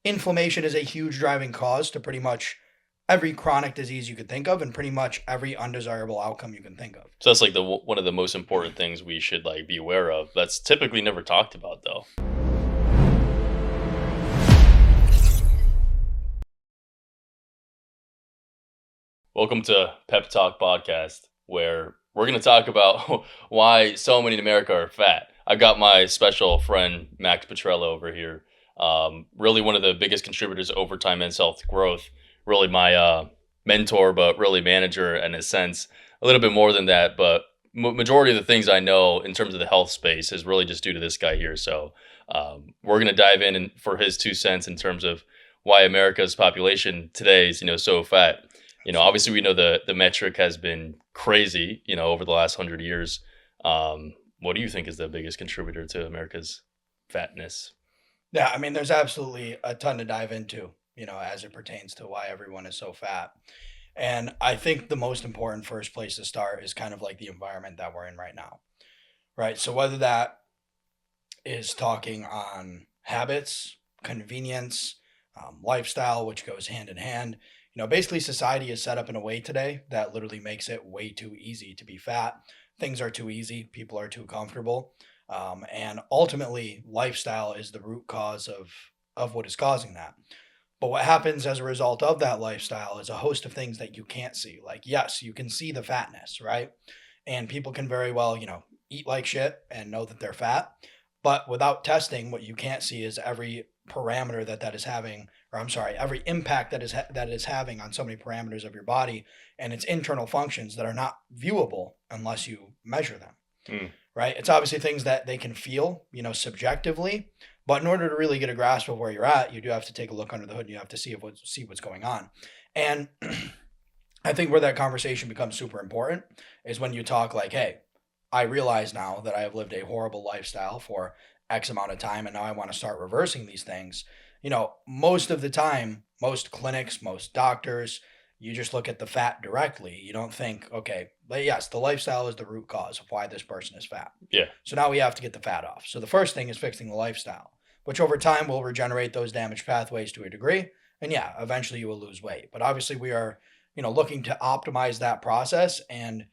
inflammation is a huge driving cause to pretty much every chronic disease you could think of and pretty much every undesirable outcome you can think of. So that's like one of the most important things we should like be aware of. That's typically never talked about though. Welcome to PepTalk Podcast, where we're going to talk about why so many in America are fat. I got my special friend Max Petrella over here. Really one of the biggest contributors to overtime men's health growth. Really my mentor, but really manager in a sense. A little bit more than that, but majority of the things I know in terms of the health space is really just due to this guy here. So we're going to dive in for his 2 cents in terms of why America's population today is so fat. Obviously we know the metric has been crazy, over the last 100 years. What do you think is the biggest contributor to America's fatness? Yeah, I mean, there's absolutely a ton to dive into, as it pertains to why everyone is so fat. And I think the most important first place to start is kind of like the environment that we're in right now, right? So whether that is talking on habits, convenience, lifestyle, which goes hand in hand. Basically society is set up in a way today that literally makes it way too easy to be fat. Things are too easy. People are too comfortable. And ultimately, lifestyle is the root cause of what is causing that. But what happens as a result of that lifestyle is a host of things that you can't see. Like, yes, you can see the fatness, right? And people can very well, eat like shit and know that they're fat. But without testing, what you can't see is every parameter that is having, or I'm sorry, every impact that is having on so many parameters of your body and its internal functions that are not viewable unless you measure them. Right? It's obviously things that they can feel, subjectively, but in order to really get a grasp of where you're at, you do have to take a look under the hood and you have to see what's going on. And I think where that conversation becomes super important is when you talk like, hey, I realize now that I have lived a horrible lifestyle for X amount of time and now I want to start reversing these things. Most of the time, most clinics, most doctors, you just look at the fat directly. You don't think, okay, but yes, the lifestyle is the root cause of why this person is fat. Yeah. So now we have to get the fat off. So the first thing is fixing the lifestyle, which over time will regenerate those damaged pathways to a degree. And yeah, eventually you will lose weight. But obviously we are, looking to optimize that process and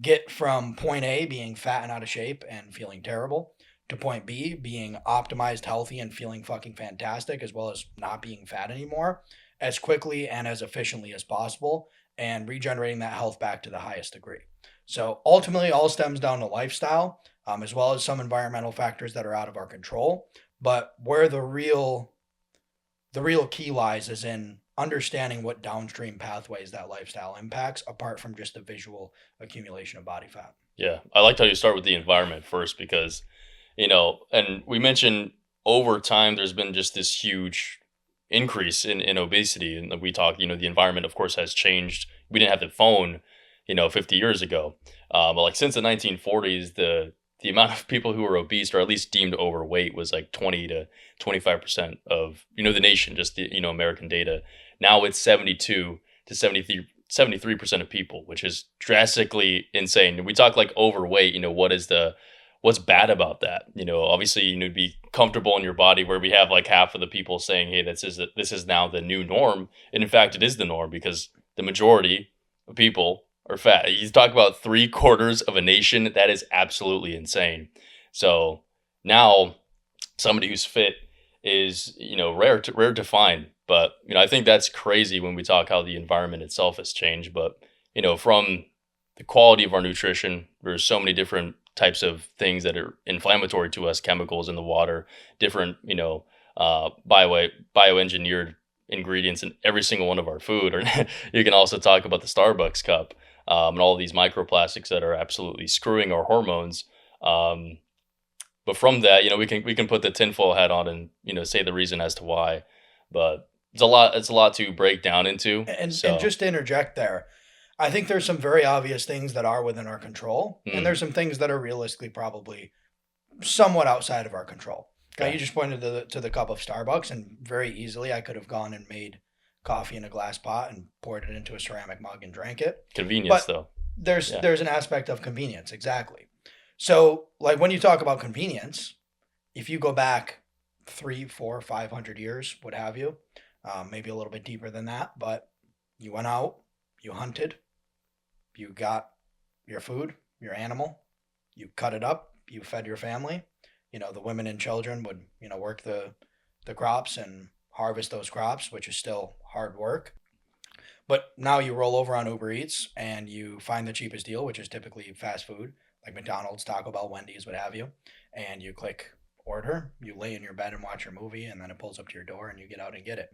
get from point A being fat and out of shape and feeling terrible to point B being optimized, healthy, and feeling fucking fantastic, as well as not being fat anymore, as quickly and as efficiently as possible, and regenerating that health back to the highest degree. So ultimately, all stems down to lifestyle, as well as some environmental factors that are out of our control. But where the real key lies is in understanding what downstream pathways that lifestyle impacts, apart from just the visual accumulation of body fat. Yeah, I liked how you start with the environment first because, and we mentioned over time there's been just this huge increase in obesity. And we talk, the environment, of course, has changed. We didn't have the phone, 50 years ago. But like since the 1940s, the amount of people who were obese or at least deemed overweight was like 20 to 25% of, the nation, just the, American data. Now it's 72 to 73% of people, which is drastically insane. We talk like overweight, what's bad about that? Obviously you need to be comfortable in your body, where we have like half of the people saying, hey, this is now the new norm. And in fact, it is the norm because the majority of people are fat. You talk about 3/4 of a nation, that is absolutely insane. So now somebody who's fit is, rare to find. But, I think that's crazy when we talk how the environment itself has changed. But, from the quality of our nutrition, there's so many different types of things that are inflammatory to us, chemicals in the water, different, bioengineered ingredients in every single one of our food. Or you can also talk about the Starbucks cup and all of these microplastics that are absolutely screwing our hormones. But from that, we can put the tinfoil hat on and, say the reason as to why. But it's a lot to break down into. And just to interject there, I think there's some very obvious things that are within our control, and there's some things that are realistically probably somewhat outside of our control. Okay, you just pointed to the cup of Starbucks, and very easily I could have gone and made coffee in a glass pot and poured it into a ceramic mug and drank it. Convenience, though. There's an aspect of convenience, exactly. So, like when you talk about convenience, if you go back three, four, 500 years, what have you. Maybe a little bit deeper than that, but you went out, you hunted, you got your food, your animal, you cut it up, you fed your family. The women and children would, work the crops and harvest those crops, which is still hard work. But now you roll over on Uber Eats and you find the cheapest deal, which is typically fast food, like McDonald's, Taco Bell, Wendy's, what have you. And you click order, you lay in your bed and watch your movie, and then it pulls up to your door and you get out and get it.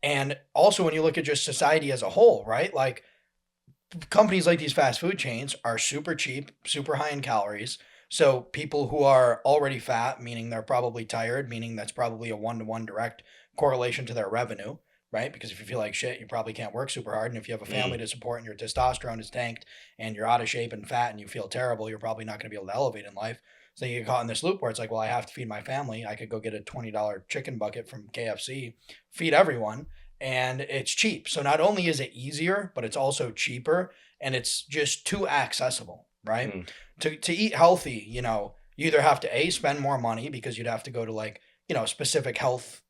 And also, when you look at just society as a whole, right? Like companies like these fast food chains are super cheap, super high in calories. So people who are already fat, meaning they're probably tired, meaning that's probably a one-to-one direct correlation to their revenue, right? Because if you feel like shit, you probably can't work super hard. And if you have a family to support and your testosterone is tanked and you're out of shape and fat and you feel terrible, you're probably not going to be able to elevate in life. So you get caught in this loop where it's like, well, I have to feed my family. I could go get a $20 chicken bucket from KFC, feed everyone, and it's cheap. So not only is it easier, but it's also cheaper and it's just too accessible, right? Mm. To eat healthy, you either have to spend more money because you'd have to go to like, specific health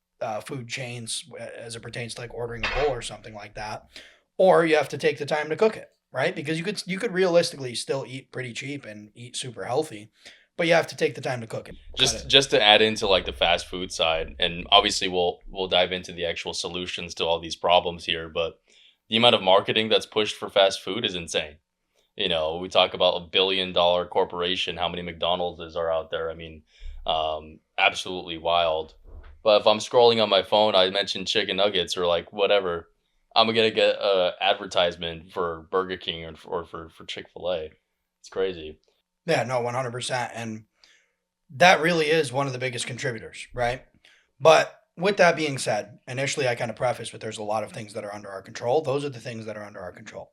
food chains as it pertains to like ordering a bowl or something like that, or you have to take the time to cook it, right? Because you could realistically still eat pretty cheap and eat super healthy, but you have to take the time to cook it. Just to add into like the fast food side, and obviously we'll dive into the actual solutions to all these problems here, but the amount of marketing that's pushed for fast food is insane. We talk about $1 billion corporation, how many McDonald's are out there. I mean, absolutely wild. But if I'm scrolling on my phone, I mentioned chicken nuggets or like whatever, I'm gonna get a advertisement for Burger King or for Chick-fil-A. It's crazy. Yeah, no, 100%. And that really is one of the biggest contributors, right? But with that being said, initially I kind of prefaced with there's a lot of things that are under our control. Those are the things that are under our control,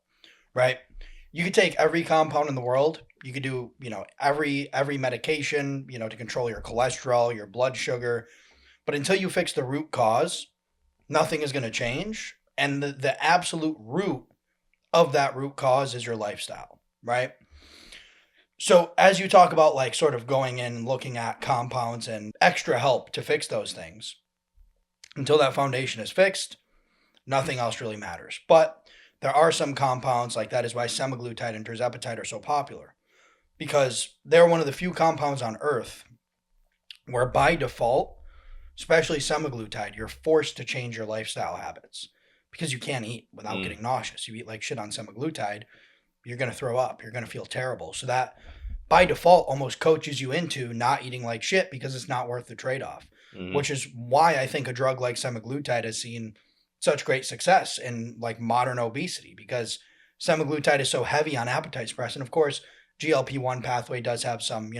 right? You could take every compound in the world. You could do, every medication, to control your cholesterol, your blood sugar. But until you fix the root cause, nothing is going to change. And the absolute root of that root cause is your lifestyle, right? So as you talk about like sort of going in and looking at compounds and extra help to fix those things, until that foundation is fixed, nothing else really matters. But there are some compounds, like that is why semaglutide and tirzepatide are so popular, because they're one of the few compounds on earth where by default, especially semaglutide, you're forced to change your lifestyle habits because you can't eat without getting nauseous. You eat like shit on semaglutide, you're going to throw up, you're going to feel terrible. So that by default almost coaches you into not eating like shit because it's not worth the trade-off, which is why I think a drug like semaglutide has seen such great success in like modern obesity, because semaglutide is so heavy on appetite suppressant. Of course, GLP-1 pathway does have some,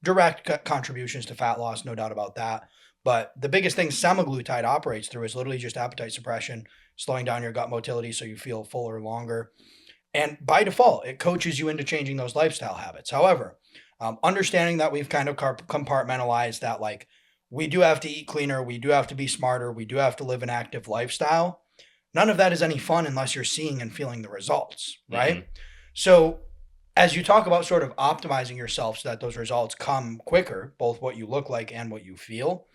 direct contributions to fat loss, no doubt about that. But the biggest thing semaglutide operates through is literally just appetite suppression, slowing down your gut motility so you feel fuller longer. And by default, it coaches you into changing those lifestyle habits. However, understanding that we've kind of compartmentalized that, like, we do have to eat cleaner, we do have to be smarter, we do have to live an active lifestyle. None of that is any fun unless you're seeing and feeling the results, right? So as you talk about sort of optimizing yourself so that those results come quicker, both what you look like and what you feel,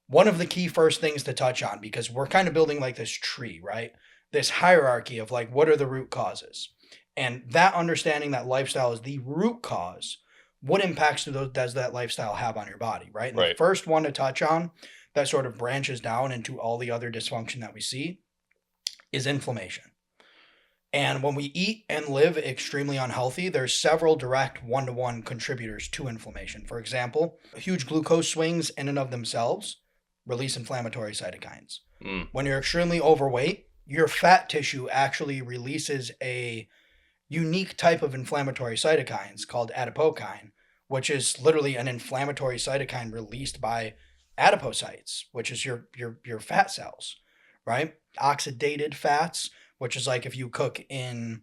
one of the key first things to touch on, because we're kind of building like this tree, right? This hierarchy of like, what are the root causes? And that understanding that lifestyle is the root cause, what impacts does that lifestyle have on your body, right? And the first one to touch on that sort of branches down into all the other dysfunction that we see is inflammation. And when we eat and live extremely unhealthy, there's several direct one-to-one contributors to inflammation. For example, huge glucose swings in and of themselves release inflammatory cytokines. When you're extremely overweight, your fat tissue actually releases a unique type of inflammatory cytokines called adipocyte, which is literally an inflammatory cytokine released by adipocytes, which is your fat cells, right? Oxidated fats, which is like if you cook in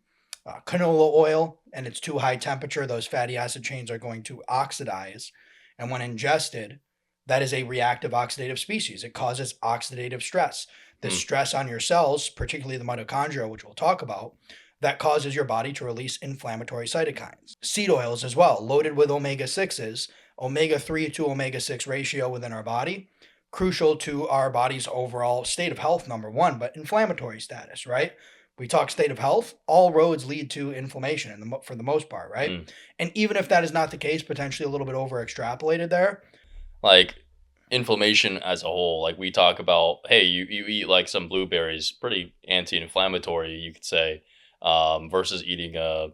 canola oil and it's too high temperature, those fatty acid chains are going to oxidize. And when ingested, that is a reactive oxidative species. It causes oxidative stress. The stress on your cells, particularly the mitochondria, which we'll talk about, that causes your body to release inflammatory cytokines. Seed oils as well, loaded with omega-6s, omega-3 to omega-6 ratio within our body. crucial to our body's overall state of health, number one, but inflammatory status, right? We talk state of health, all roads lead to inflammation for the most part, right? Mm. And even if that is not the case, potentially a little bit over extrapolated there. Like inflammation as a whole, like we talk about, hey, you eat like some blueberries, pretty anti-inflammatory, you could say, versus eating a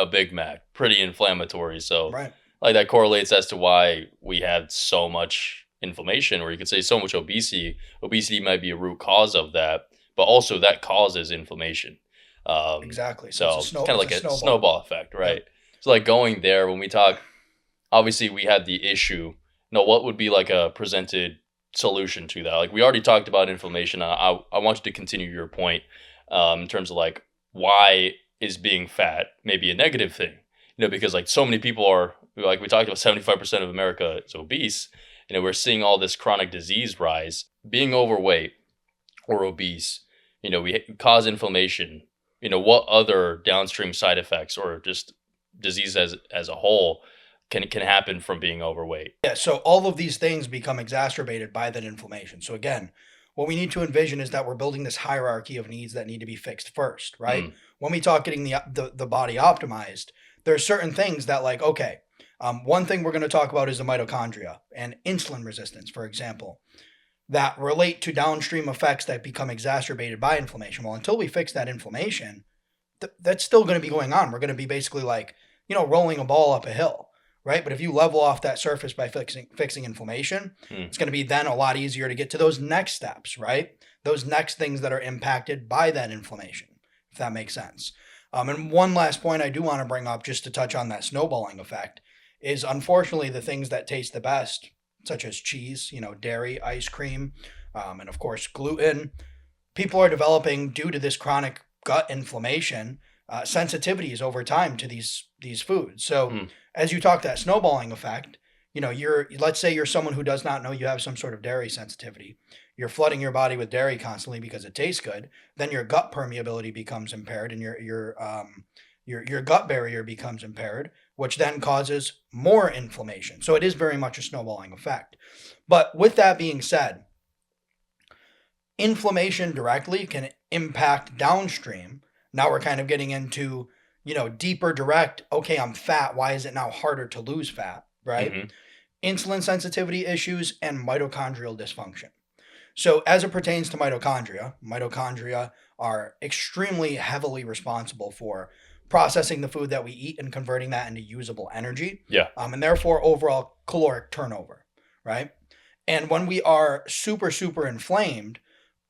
Big Mac, pretty inflammatory. So Right. like that correlates as to why we have so much inflammation, or you could say so much obesity. Obesity might be a root cause of that, but also that causes inflammation. Exactly. So So it's kind of like a snowball. snowball effect, right? Yep. So like going there, when we talk, obviously we had the issue. Now, what would be like a presented solution to that? Like we already talked about inflammation. I want you to continue your point in terms of like why is being fat maybe a negative thing? Because like so many people are, like we talked about, 75% of America is obese. We're seeing all this chronic disease rise. Being overweight or obese, we cause inflammation. What other downstream side effects or just disease as a whole can happen from being overweight? Yeah, so all of these things become exacerbated by that inflammation. So again, what we need to envision is that we're building this hierarchy of needs that need to be fixed first, right? Mm, When we talk getting the body optimized, there are certain things that like, okay, one thing we're going to talk about is the mitochondria and insulin resistance, for example, that relate to downstream effects that become exacerbated by inflammation. Well, until we fix that inflammation, that's still going to be going on. We're going to be basically like, rolling a ball up a hill, right? But if you level off that surface by fixing inflammation, mm. it's going to be then a lot easier to get to those next steps, right? Those next things that are impacted by that inflammation, if that makes sense. And one last point I do want to bring up, just to touch on that snowballing effect, is unfortunately the things that taste the best, such as cheese, dairy, ice cream, and of course gluten. People are developing, due to this chronic gut inflammation, sensitivities over time to these foods. So Mm. as you talk that snowballing effect, let's say you're someone who does not know you have some sort of dairy sensitivity. You're flooding your body with dairy constantly because it tastes good. Then your gut permeability becomes impaired, and your gut barrier becomes impaired, which then causes more inflammation. So it is very much a snowballing effect. But with that being said, inflammation directly can impact downstream. Now we're kind of getting into, deeper direct, okay, I'm fat. Why is it now harder to lose fat, right? Hmm. Insulin sensitivity issues and mitochondrial dysfunction. So as it pertains to mitochondria are extremely heavily responsible for processing the food that we eat and converting that into usable energy, Yeah. and therefore overall caloric turnover, right? And when we are super, super inflamed,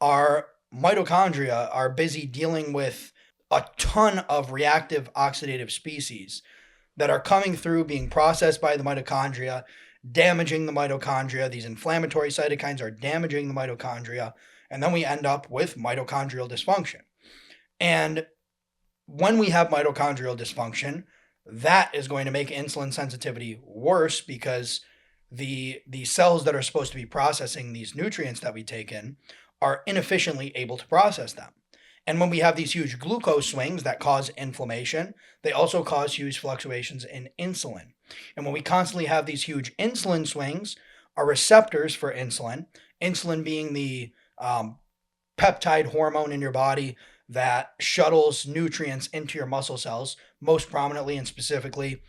our mitochondria are busy dealing with a ton of reactive oxidative species that are coming through, being processed by the mitochondria, damaging the mitochondria. These inflammatory cytokines are damaging the mitochondria, and then we end up with mitochondrial dysfunction. And when we have mitochondrial dysfunction, that is going to make insulin sensitivity worse, because the cells that are supposed to be processing these nutrients that we take in are inefficiently able to process them. And when we have these huge glucose swings that cause inflammation, they also cause huge fluctuations in insulin. And when we constantly have these huge insulin swings, our receptors for insulin being the peptide hormone in your body that shuttles nutrients into your muscle cells, most prominently and specifically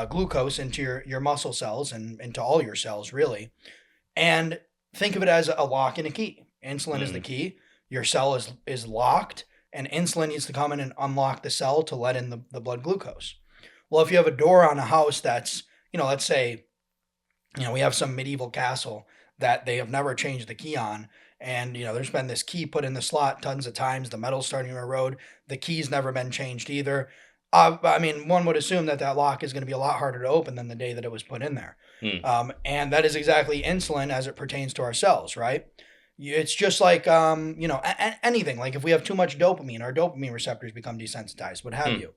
glucose into your muscle cells and into all your cells, really. And think of it as a lock and a key. Insulin is the Mm. key. Your cell is locked, and insulin needs to come in and unlock the cell to let in the blood glucose. Well, if you have a door on a house that's, let's say, we have some medieval castle that they have never changed the key on, and there's been this key put in the slot tons of times, the metal's starting to erode, the key's never been changed either. One would assume that lock is going to be a lot harder to open than the day that it was put in there. Mm. And that is exactly insulin as it pertains to our cells, right? It's just like, anything. Like if we have too much dopamine, our dopamine receptors become desensitized, what have Mm. you.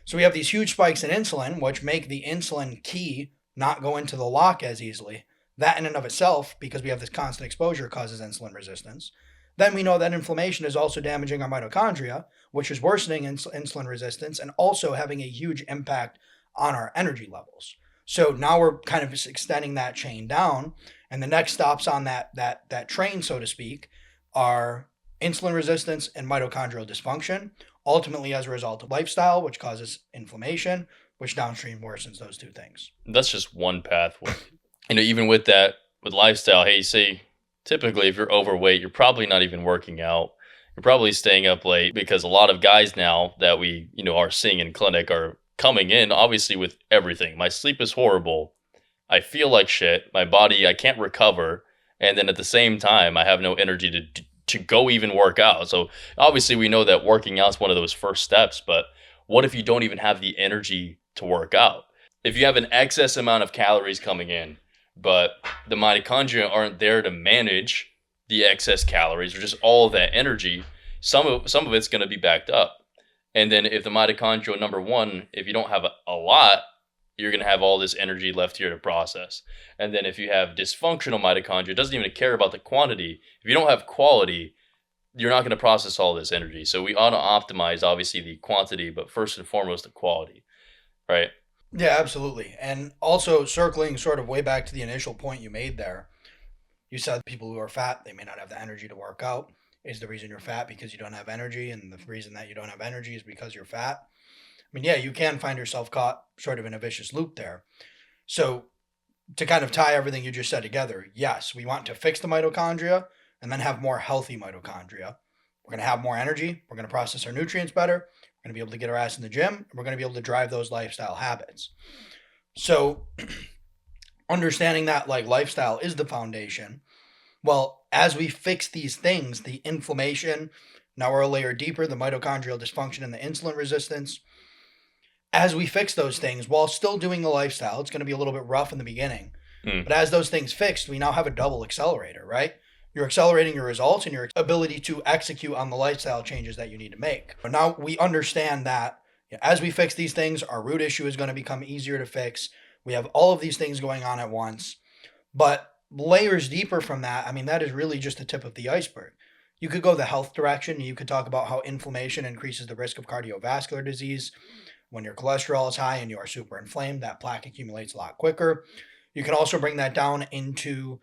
So we have these huge spikes in insulin, which make the insulin key not go into the lock as easily. That in and of itself, because we have this constant exposure, causes insulin resistance. Then we know that inflammation is also damaging our mitochondria, which is worsening insulin resistance and also having a huge impact on our energy levels. So now we're kind of just extending that chain down, and the next stops on that train, so to speak, are insulin resistance and mitochondrial dysfunction, ultimately as a result of lifestyle, which causes inflammation, which downstream worsens those two things. That's just one pathway. Even with that, with lifestyle, hey, say typically if you're overweight, you're probably not even working out. You're probably staying up late because a lot of guys now that we, are seeing in clinic are coming in obviously with everything. My sleep is horrible. I feel like shit. My body, I can't recover. And then at the same time, I have no energy to go even work out. So obviously we know that working out is one of those first steps, but what if you don't even have the energy to work out? If you have an excess amount of calories coming in, but the mitochondria aren't there to manage the excess calories or just all of that energy, some of it's going to be backed up. And then if the mitochondria, number one, if you don't have a lot, you're going to have all this energy left here to process. And then if you have dysfunctional mitochondria, it doesn't even care about the quantity. If you don't have quality, you're not going to process all this energy. So we ought to optimize, obviously, the quantity, but first and foremost, the quality, right? Yeah, absolutely. And also circling sort of way back to the initial point you made there, you said people who are fat, they may not have the energy to work out. Is the reason you're fat because you don't have energy? And the reason that you don't have energy is because you're fat. I mean, yeah, you can find yourself caught sort of in a vicious loop there. So to kind of tie everything you just said together, yes, we want to fix the mitochondria and then have more healthy mitochondria. We're going to have more energy. We're going to process our nutrients better. We're going to be able to get our ass in the gym. And we're going to be able to drive those lifestyle habits. So understanding that like lifestyle is the foundation. Well, as we fix these things, the inflammation, now we're a layer deeper, the mitochondrial dysfunction and the insulin resistance, as we fix those things while still doing the lifestyle, it's going to be a little bit rough in the beginning. But as those things fixed, we now have a double accelerator, right? You're accelerating your results and your ability to execute on the lifestyle changes that you need to make. But now we understand that as we fix these things, our root issue is going to become easier to fix. We have all of these things going on at once. But layers deeper from that, I mean, that is really just the tip of the iceberg. You could go the health direction. You could talk about how inflammation increases the risk of cardiovascular disease. When your cholesterol is high and you are super inflamed, that plaque accumulates a lot quicker. You can also bring that down into